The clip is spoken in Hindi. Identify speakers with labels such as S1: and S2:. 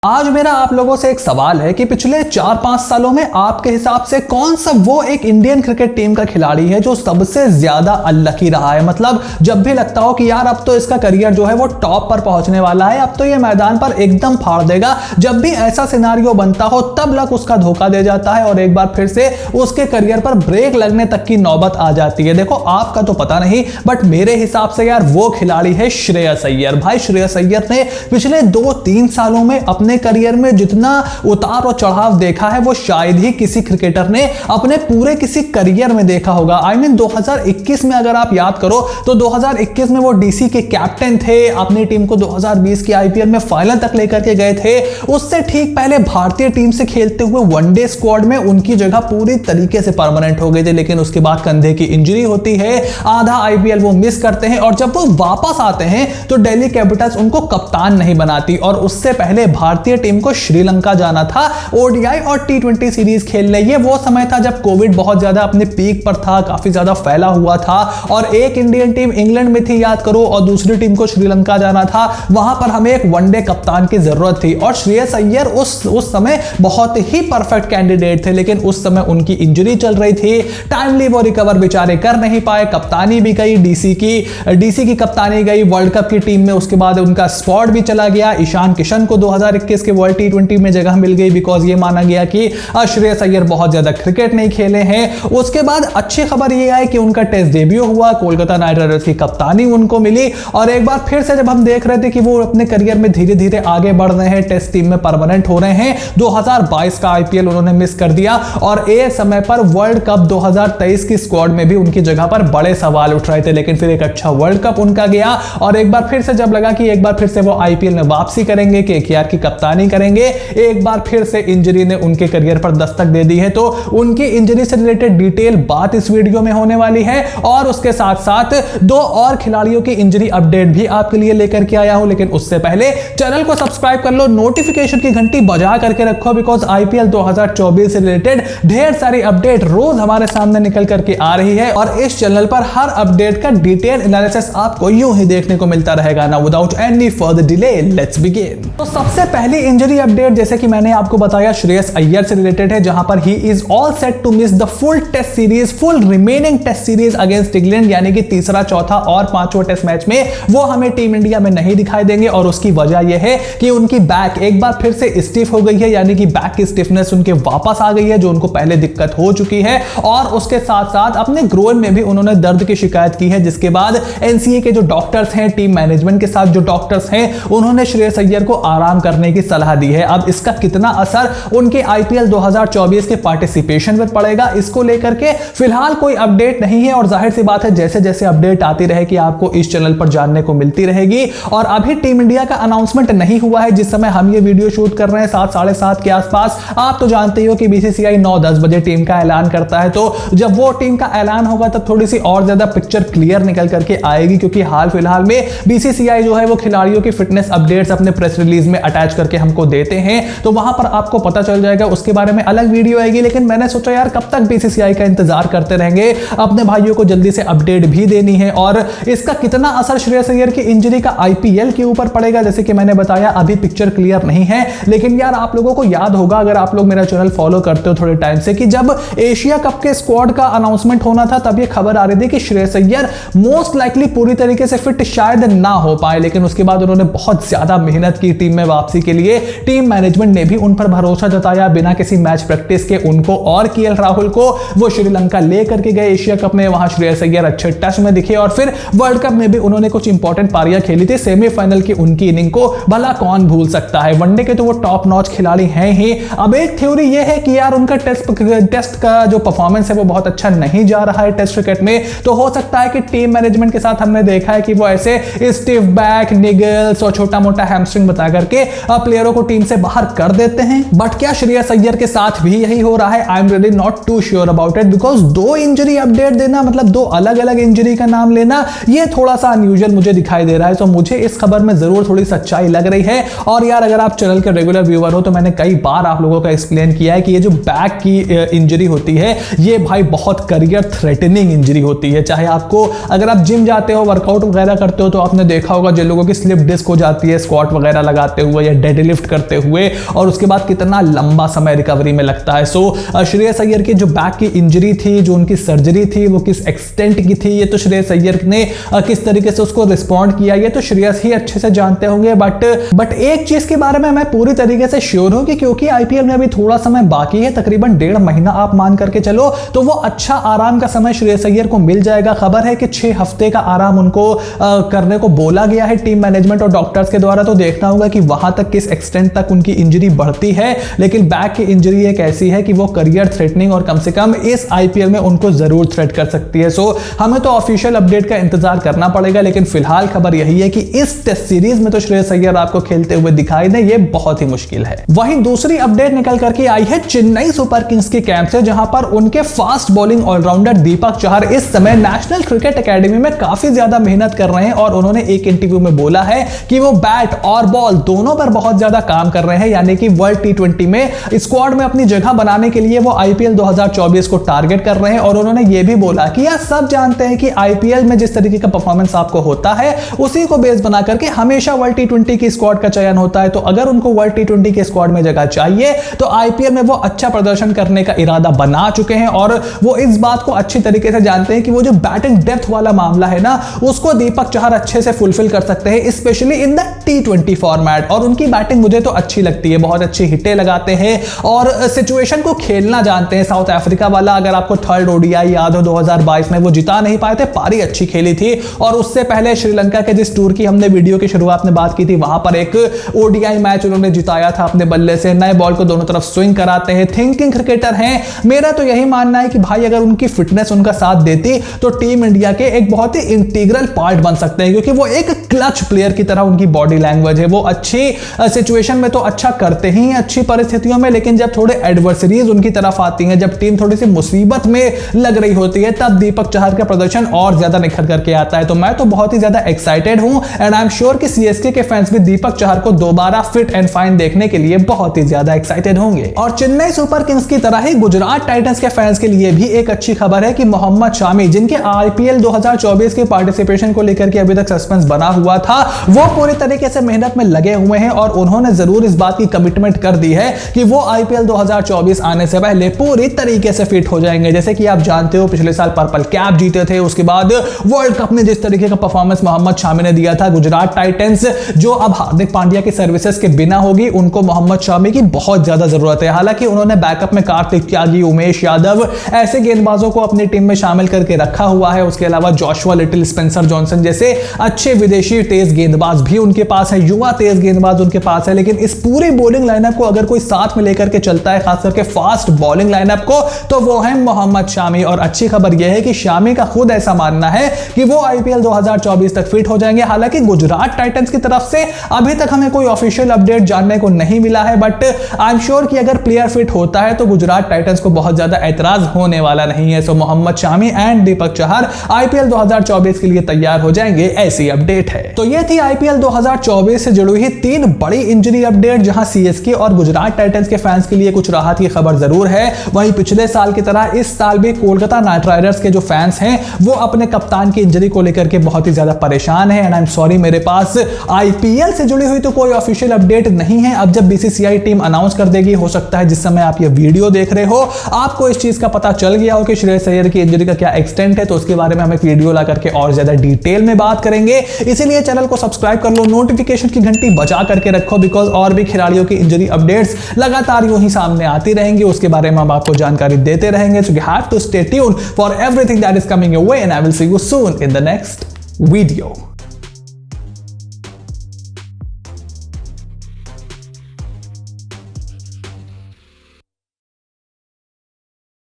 S1: आज मेरा आप लोगों से एक सवाल है कि पिछले 4-5 सालों में आपके हिसाब से कौन सा वो एक इंडियन क्रिकेट टीम का खिलाड़ी है जो सबसे ज्यादा अनलकी रहा है। मतलब जब भी लगता हो कि यार अब तो इसका करियर जो है वो टॉप पर पहुंचने वाला है, अब तो ये मैदान पर एकदम फाड़ देगा, जब भी ऐसा सिनारियो बनता हो तब लक उसका धोखा दे जाता है और एक बार फिर से उसके करियर पर ब्रेक लगने तक की नौबत आ जाती है। देखो आपका तो पता नहीं, बट मेरे हिसाब से यार वो खिलाड़ी है श्रेयस अय्यर। भाई श्रेयस अय्यर ने पिछले 2-3 सालों में अपने करियर में जितना उतार और चढ़ाव देखा है वो शायद ही किसी क्रिकेटर ने अपने पूरे किसी करियर में देखा होगा। आई मीन 2021 में अगर आप याद करो तो 2021 में वो डीसी के कैप्टन थे, अपनी टीम को 2020 की आईपीएल में फाइनल तक लेकर के गए थे। उससे ठीक पहले भारतीय टीम से खेलते हुए वनडे स्क्वाड में उनकी जगह पूरी तरीके से परमानेंट हो गई थी, लेकिन उसके बाद कंधे की इंजरी होती है, आधा आईपीएल वो मिस करते हैं और जब वो वापस आते हैं तो दिल्ली कैपिटल्स उनको कप्तान नहीं बनाती। और उससे पहले भारतीय टीम को श्रीलंका जाना था ओडीआई और टी20 सीरीज खेलने। ये वो समय था जब कोविड बहुत ज्यादा अपने पीक पर था, काफी ज्यादा फैला हुआ था और एक इंडियन टीम इंग्लैंड में थी याद करो और दूसरी टीम को श्रीलंका जाना था। वहां पर हमें एक वनडे कप्तान की जरूरत थी और श्रेयस अय्यर उस समय बहुत ही परफेक्ट कैंडिडेट थे, लेकिन उस समय उनकी इंजरी चल रही थी, टाइमली वो रिकवर बेचारे कर नहीं पाए। कप्तानी भी गई, डीसी की कप्तानी गई वर्ल्ड कप की टीम में, उसके बाद उनका स्पॉट भी चला गया। ईशान किशन को 2021 के वर्ल्ड टी20 में जगह मिल गई बिकॉज ये माना गया कि श्रेयस अय्यर बहुत ज्यादा क्रिकेट नहीं खेले हैं। उसके बाद अच्छी खबर ये आई कि उनका टेस्ट डेब्यू हुआ, कोलकाता नाइट राइडर्स की कप्तानी उनको मिली और एक बार फिर से जब हम देख रहे थे कि वो अपने करियर में धीरे धीरे आगे बढ़ रहे हैं, टेस्ट टीम में परमानेंट हो रहे हैं, 2022 का आईपीएल उन्होंने मिस कर दिया और एक समय पर वर्ल्ड कप 2023 की स्क्वाड में भी उनकी जगह पर बड़े सवाल उठ रहे थे, लेकिन फिर एक अच्छा वर्ल्ड कप उनका गया और एक बार फिर से जब लगा कि एक बार फिर से वो आईपीएल में वापसी करेंगे, केकेआर की कप्तानी करेंगे, एक बार फिर से इंजरी ने उनके करियर पर दस्तक दे दी है। तो उनकी इंजरी से रिलेटेड डिटेल बात इस वीडियो में होने वाली है और उसके साथ साथ 2 और खिलाड़ियों की इंजरी अपडेट भी आपके लिए लेकर के आया हूं। लेकिन उससे पहले चैनल को सब्सक्राइब कर लो, नोटिफिकेशन की घंटी बजा करके रखो बिकॉज आईपीएल 2024 से रिलेटेड ढेर सारी अपडेट रोज हमारे सामने निकल करके आ रही है और इस चैनल पर हर अपडेट का डिटेल एनालिसिस आपको यूं ही देखने को मिलता रहेगा। Now without any further delay let's begin. तो सबसे पहली इंजरी अपडेट जैसे कि मैंने आपको बताया श्रेयस अय्यर से रिलेटेड है, जहां पर he is all set to miss the full test series, full remaining test series against England, यानी कि तीसरा, चौथा और पांचवा टेस्ट मैच में वो हमें टीम इंडिया में नहीं दिखाई देंगे। और उसकी वजह यह है कि उनकी बैक एक बार फिर से स्टिफ हो गई है, यानी कि बैक की स्टिफनेस उनके वापस आ गई है जो उनको पहले दिक्कत हो चुकी है और उसके साथ साथ अपने ग्रोइन में भी उन्होंने दर्द की शिकायत की है, जिसके बाद एनसीए के जो डॉक्टर्स हैं, टीम मैनेजमेंट के साथ जो डॉक्टर्स हैं, उन्होंने श्रेयस अय्यर को आराम करने की सलाह दी है। अब इसका कितना असर उनके आईपीएल 2024 के पार्टिसिपेशन पर पड़ेगा, इसको लेकर के फिलहाल कोई अपडेट नहीं है और जाहिर सी बात है जैसे जैसे अपडेट आती रहेगी आपको इस चैनल पर जानने को मिलती रहेगी। और अभी टीम इंडिया का अनाउंसमेंट नहीं हुआ है जिस समय हम ये वीडियो शूट कर रहे हैं, 7-7:30 के आसपास। आप तो जानते हो कि बीसीसीआई 9-10 बजे टीम का ऐलान करता है, तो जब वो टीम का ऐलान होगा तब थोड़ी सी और ज्यादा पिक्चर क्लियर निकल करके आएगी, क्योंकि हाल फिलहाल में बीसीसीआई जो है वो खिलाड़ियों की फिटनेस अपडेट्स अपने प्रेस रिलीज में अटैच करके हमको देते हैं, तो वहां पर आपको पता चल जाएगा, उसके बारे में अलग वीडियो आएगी। लेकिन मैंने सोचा यार कब तक बीसीसीआई का इंतजार करते रहेंगे, अपने भाइयों को जल्दी से अपडेट भी देनी है। और इसका कितना असर श्रेयस अय्यर की इंजरी का आईपीएल के ऊपर पड़ेगा, जैसे कि मैंने बताया अभी पिक्चर क्लियर नहीं है। लेकिन यार आप लोगों को याद होगा, अगर आप लोग मेरा चैनल फॉलो करते हो थोड़े टाइम से, कि जब एशिया कप के स्क्वाड का अनाउंसमेंट होना था तब ये खबर आ रही थी कि श्रेयस अय्यर मोस्ट लाइकली पूरी तरीके से फिट शायद ना हो पाए, लेकिन उसके बाद उन्होंने बहुत ज्यादा मेहनत की टीम में वापसी के लिए। टीम मैनेजमेंट ने भी उन पर भरोसा जताया, बिना किसी मैच प्रैक्टिस के उनको और केएल राहुल को वो श्रीलंका ले करके गए एशिया कप में, वहां श्रेयस अय्यर अच्छे टच में दिखे और फिर वर्ल्ड कप में भी उन्होंने कुछ इंपॉर्टेंट पारियां खेली थी, सेमीफाइनल की उनकी इनिंग को भला कौन भूल सकता है। वनडे के तो वो टॉप नॉच खिलाड़ी हैं ही। अब एक थ्योरी ये है कि यार उनका टेस्ट का जो परफॉर्मेंस है वो बहुत अच्छा नहीं जा रहा है टेस्ट क्रिकेट में, तो हो सकता है कि टीम मैनेजमेंट के साथ हमने देखा है कि वो ऐसे स्टिफ बैक, निगल्स और छोटा मोटा हैमस्ट्रिंग बता करके प्लेयरों को टीम से बाहर कर देते हैं। बट क्या श्रेयस अय्यर के साथ भी यही हो रहा है? I am really not too sure about it, because 2 injury update देना, मतलब 2 अलग अलग इंजरी का नाम लेना, ये थोड़ा सा अनयूजुअल मुझे दिखाई दे रहा है। तो मुझे इस खबर में जरूर थोड़ी सच्चाई लग रही है। और यार अगर आप चैनल के रेगुलर व्यूअर हो तो मैंने कई बार आप लोगों को एक्सप्लेन किया है कि ये जो बैक की इंजरी होती है ये भाई बहुत करियर थ्रेटनिंग इंजरी होती है। चाहे आपको, अगर आप जिम जाते हो, वर्कआउट वगैरह करते हो, तो आपने देखा होगा जिन लोगों की स्लिप डिस्क हो जाती है स्क्वाट वगैरह लगाते हुए या डेडलिफ्ट करते हुए, और उसके बाद कितना लंबा समय रिकवरी में लगता है। सो श्रेयस अय्यर की जो बैक की इंजरी थी, जो उनकी सर्जरी थी, वो किस एक्सटेंट की थी, ये तो श्रेयस अय्यर ने किस तरीके से उसको रिस्पॉन्ड किया, ये तो श्रेयस ही अच्छे से जानते होंगे। बट एक चीज के बारे में मैं पूरी तरीके से श्योर हूं कि क्योंकि आईपीएल में अभी थोड़ा समय बाकी है, तकरीबन 1.5 महीना आप मान करके चलो, तो वो अच्छा आराम का समय श्रेयस अय्यर को मिल जाएगा। खबर है कि 6 हफ्ते का आराम उनको करने को बोला गया है टीम मैनेजमेंट और डॉक्टर्स के द्वारा। तो देखना होगा कि वहां तक किस एक्सटेंट तक उनकी इंजरी बढ़ती है, लेकिन बैक की इंजरी एक ऐसी है कि वो करियर थ्रेटनिंग और कम से कम इस आईपीएल में उनको जरूर थ्रेट कर सकती है। सो हमें तो ऑफिशियल अपडेट का इंतजार करना पड़ेगा, लेकिन फिलहाल खबर यही है कि इस टेस्ट सीरीज में तो श्रेयस अय्यर आपको खेलते हुए दिखाई दे, ये बहुत ही मुश्किल है। वहीं दूसरी अपडेट निकल करके आई है चेन्नई सुपर किंग्स के कैंप से, जहां पर उनके fast bowling allrounder Deepak Chahar इस समय नेशनल क्रिकेट एकेडमी में काफी ज्यादा मेहनत कर रहे हैं, और उन्होंने एक इंटरव्यू में बोला है कि वो बैट और बॉल दोनों पर बहुत ज्यादा काम कर रहे हैं, यानी कि वर्ल्ड टी20 में स्क्वाड में अपनी जगह बनाने के लिए वो आईपीएल 2024 को टारगेट कर रहे हैं। और उन्होंने ये भी बोला कि यार सब जानते हैं कि आईपीएल में जिस तरीके का परफॉर्मेंस आपको होता है, उसी को बेस बना करके हमेशा वर्ल्ड टी20 की स्क्वाड का चयन होता है। तो अगर उनको वर्ल्ड टी20 के स्क्वाड में जगह चाहिए तो आईपीएल में वो अच्छा प्रदर्शन करने का इरादा बना चुके हैं, और वो इस बात को अच्छी तरीके से जानते हैं कि वो जो बैटिंग डेप्थ वाला मामला है ना, उसको दीपक चहर अच्छे से फुलफिल कर सकते हैं, specially in the T20 format. और उनकी बैटिंग मुझे तो अच्छी लगती है, बहुत अच्छी हिटें लगाते हैं और सिचुएशन को खेलना जानते हैं। साउथ अफ्रीका वाला अगर आपको थर्ड ओडीआई याद हो 2022 में, वो जिता नहीं पाए थे, पारी अच्छी खेली थी, और उससे पहले श्रीलंका के जिस टूर की हमने वीडियो की शुरुआत में बात की थी, वहां पर एक ओडीआई मैच उन्होंने जिताया था अपने बल्ले से। नए बॉल को दोनों तरफ स्विंग कराते हैं, थिंकिंग क्रिकेटर हैं। मेरा तो यही मानना है कि भाई अगर उनकी फिटनेस उनका साथ देती तो टीम इंडिया के एक बहुत ही इंटीग्रल पार्ट बन सकते हैं, क्योंकि वो एक क्लच प्लेयर की तरह उनकी बॉडी लैंग्वेज है। वो अच्छी सिचुएशन में तो अच्छा करते ही हैं, अच्छी परिस्थितियों में, लेकिन जब थोड़े एडवर्सरीज उनकी तरफ आती हैं, जब टीम थोड़ी सी मुसीबत में लग रही होती है, तब दीपक चहर का प्रदर्शन और ज्यादा निखर करके आता है। तो मैं तो बहुत ही ज्यादा एक्साइटेड हूं, एंड आई एम श्योर कि सीएसके के फैंस भी दीपक चहर को दोबारा फिट एंड फाइन देखने के लिए बहुत ही ज्यादा एक्साइटेड होंगे। और चेन्नई सुपर किंग्स की तरह ही गुजरात टाइटंस के फैंस के लिए भी एक अच्छी खबर है कि मोहम्मद शामी, जिनके आईपीएल 2024 के पार्टिसिपेशन को लेकर के अभी तक सस्पेंस बना हुआ था, वो पूरी तरीके से मेहनत में लगे हुए हैं, और उन्होंने जरूर इस बात की कमिटमेंट कर दी है कि वो आईपीएल 2024 आने से पहले पूरी तरीके से फिट हो जाएंगे। जैसे कि आप जानते हो पिछले साल पर्पल कैप जीते थे, उसके बाद वर्ल्ड कप में जिस तरीके का परफॉर्मेंस मोहम्मद शामी ने दिया था, गुजरात टाइटंस जो अब हार्दिक पांड्या की सर्विसेज के बिना होगी, उनको मोहम्मद शामी की बहुत ज्यादा जरूरत है। हालांकि उन्होंने बैकअप में कार्तिक त्यागी, उमेश यादव ऐसे गेंदबाजों को अपनी टीम में शामिल करके रखा हुआ है। उसके अलावा जोशुआ लिटिल, स्पेंसर जॉनसन जैसे अच्छे विदेशी तेज गेंदबाज भी उनके पास है, युवा तेज गेंदबाज उनके पास है। लेकिन इस पूरी बॉलिंग लाइनअप को अगर कोई साथ में लेकर के चलता है, खास करके फास्ट बॉलिंग लाइनअप को, तो वो है मोहम्मद शामी। और अच्छी खबर यह है कि शामी का खुद ऐसा मानना है कि वो आईपीएल 2024 तक फिट हो जाएंगे। हालांकि गुजरात टाइटंस की तरफ से अभी तक हमें कोई ऑफिशियल अपडेट जानने को नहीं मिला है, बट आई एम श्योर कि अगर प्लेयर फिट होता है तो गुजरात टाइटंस को बहुत ज्यादा ऐतराज होने वाला नहीं है। So Mohammed Shami and Deepak Chahar IPL 2024 के लिए तैयार हो जाएंगे, ऐसी अपडेट है। तो ये थी आईपीएल 2024 से जुड़ी हुई 3 बड़ी इंजरी अपडेट, जहां सीएसके और गुजरात टाइटंस के फैंस के लिए कुछ राहत की खबर जरूर है। वहीं पिछले साल की तरह इस साल भी कोलकाता नाइट राइडर्स के जो फैंस हैं वो अपने कप्तान की इंजरी को लेकर के बहुत ही ज्यादा परेशान है, एंड आई एम सॉरी, मेरे पास आईपीएल से जुड़ी हुई तो कोई ऑफिशियल अपडेट नहीं है। अब जब बीसीसीआई टीम अनाउंस कर देगी, हो सकता है जिस समय आप ये वीडियो देख रहे हो आपको इस चीज का पता चल गया हो कि श्रेयस अय्यर की इंजरी का क्या एक्सटेंट है, तो उसके बारे में हम एक वीडियो ला करके और ज्यादा डिटेल में बात करेंगे। इसीलिए चैनल को सब्सक्राइब कर लो, नोटिफिकेशन की घंटी बजा करके रखो, बिकॉज और भी खिलाड़ियों की इंजरी अपडेट्स लगातार यूं ही सामने आती रहेंगी, उसके बारे में हम आपको जानकारी देते रहेंगे। So you have to stay tuned for everything that is coming your way, and I will see you soon in the next video.